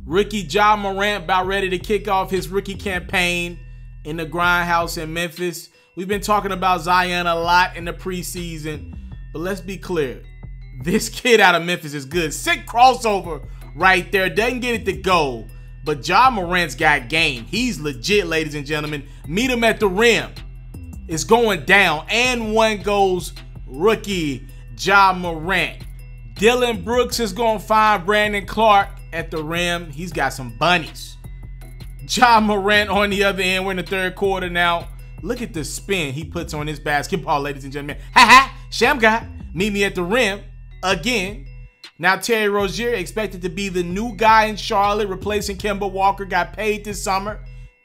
Rookie Ja Morant about ready to kick off his rookie campaign in the grindhouse in Memphis. We've been talking about Zion a lot in the preseason, but let's be clear. This kid out of Memphis is good. Sick crossover right there. Doesn't get it to go, but Ja Morant's got game. He's legit, ladies and gentlemen. Meet him at the rim. It's going down. And one goes rookie Ja Morant. Dillon Brooks is going to find Brandon Clark at the rim. He's got some bunnies. Ja Morant on the other end. We're in the third quarter now. Look at the spin he puts on his basketball, ladies and gentlemen. Ha ha! Sham guy. Meet me at the rim again. Now Terry Rozier expected to be the new guy in Charlotte, replacing Kemba Walker. Got paid this summer.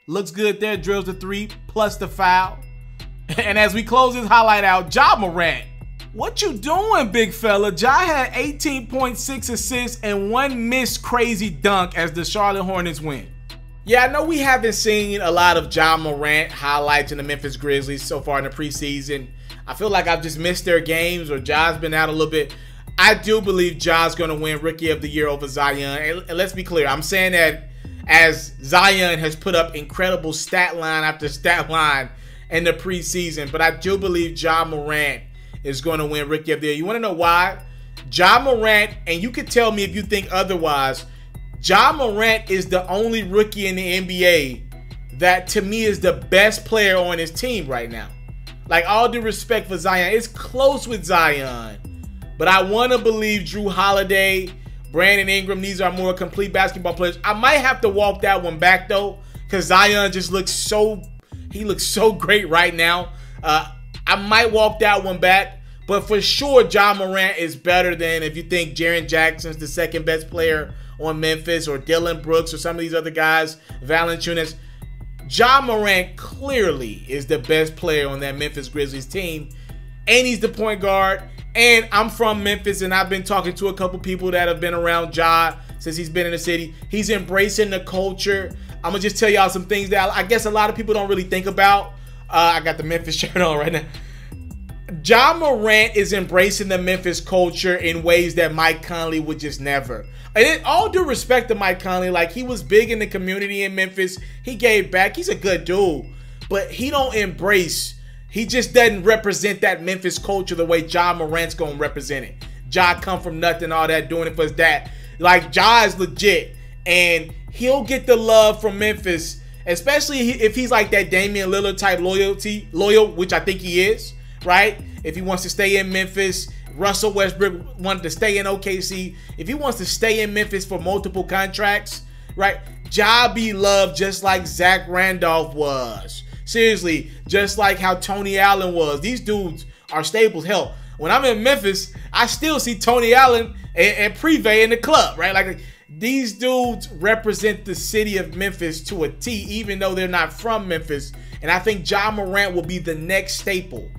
Looks good there. Drills the three plus the foul. And as we close this highlight out, Ja Morant. What you doing, big fella? Ja had 18.6 assists and one missed crazy dunk as the Charlotte Hornets win. Yeah, I know we haven't seen a lot of Ja Morant highlights in the Memphis Grizzlies so far in the preseason. I feel like I've just missed their games or Ja's been out a little bit. I do believe Ja's going to win Rookie of the Year over Zion. And let's be clear, I'm saying that as Zion has put up incredible stat line after stat line in the preseason. But I do believe Ja Morant is going to win Rookie of the Year. You want to know why? Ja Morant, and you can tell me if you think otherwise, Ja Morant is the only rookie in the NBA that to me is the best player on his team right now. Like, all due respect for Zion, it's close with Zion. But I want to believe Drew Holiday, Brandon Ingram, these are more complete basketball players. I might have to walk that one back though, because Zion just looks so, he looks so great right now. I might walk that one back. But for sure, Ja Morant is better than if you think Jaren Jackson's the second best player on Memphis or Dillon Brooks or some of these other guys, Valanciunas. Ja Morant clearly is the best player on that Memphis Grizzlies team. And he's the point guard. And I'm from Memphis, and I've been talking to a couple people that have been around Ja since he's been in the city. He's embracing the culture. I'm going to just tell y'all some things that I guess a lot of people don't really think about. I got the Memphis shirt on right now. Ja Morant is embracing the Memphis culture in ways that Mike Conley would just never. And in all due respect to Mike Conley, like, he was big in the community in Memphis. He gave back. He's a good dude. But he don't embrace. He just doesn't represent that Memphis culture the way Ja Morant's going to represent it. Ja come from nothing, all that, doing it for his dad. Like, Ja is legit. And he'll get the love from Memphis, especially if he's like that Damian Lillard type loyal, which I think he is, right? If he wants to stay in Memphis, Russell Westbrook wanted to stay in OKC. If he wants to stay in Memphis for multiple contracts, right? Ja be loved just like Zach Randolph was. Seriously, just like how Tony Allen was. These dudes are staples. Hell, when I'm in Memphis, I still see Tony Allen and Privé in the club, right? Like, these dudes represent the city of Memphis to a T, even though they're not from Memphis. And I think Ja Morant will be the next staple.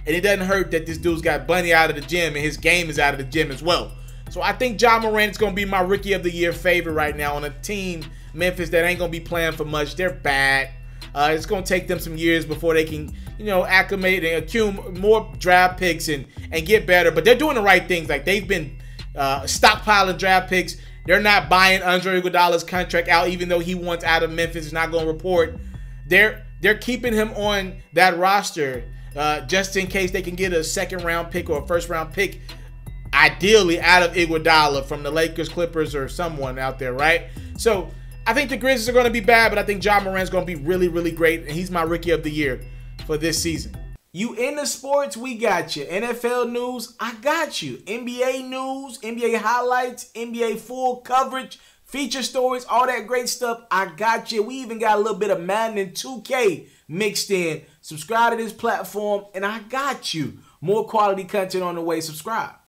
And it doesn't hurt that this dude's got Bunny out of the gym and his game is out of the gym as well. So I think Ja Morant is going to be my Rookie of the Year favorite right now on a team, Memphis, that ain't going to be playing for much. They're bad. It's going to take them some years before they can, you know, acclimate and accumulate more draft picks and get better. But they're doing the right things. Like, they've been stockpiling draft picks. They're not buying Andre Iguodala's contract out, even though he wants out of Memphis. He's not going to report. They're keeping him on that roster just in case they can get a second-round pick or a first-round pick, ideally out of Iguodala from the Lakers, Clippers, or someone out there, right? So I think the Grizzlies are going to be bad, but I think Ja Morant's going to be really, really great, and he's my Rookie of the Year for this season. You into sports, we got you. NFL news, I got you. NBA news, NBA highlights, NBA full coverage, feature stories, all that great stuff, I got you. We even got a little bit of Madden and 2K mixed in. Subscribe to this platform, and I got you. More quality content on the way. Subscribe.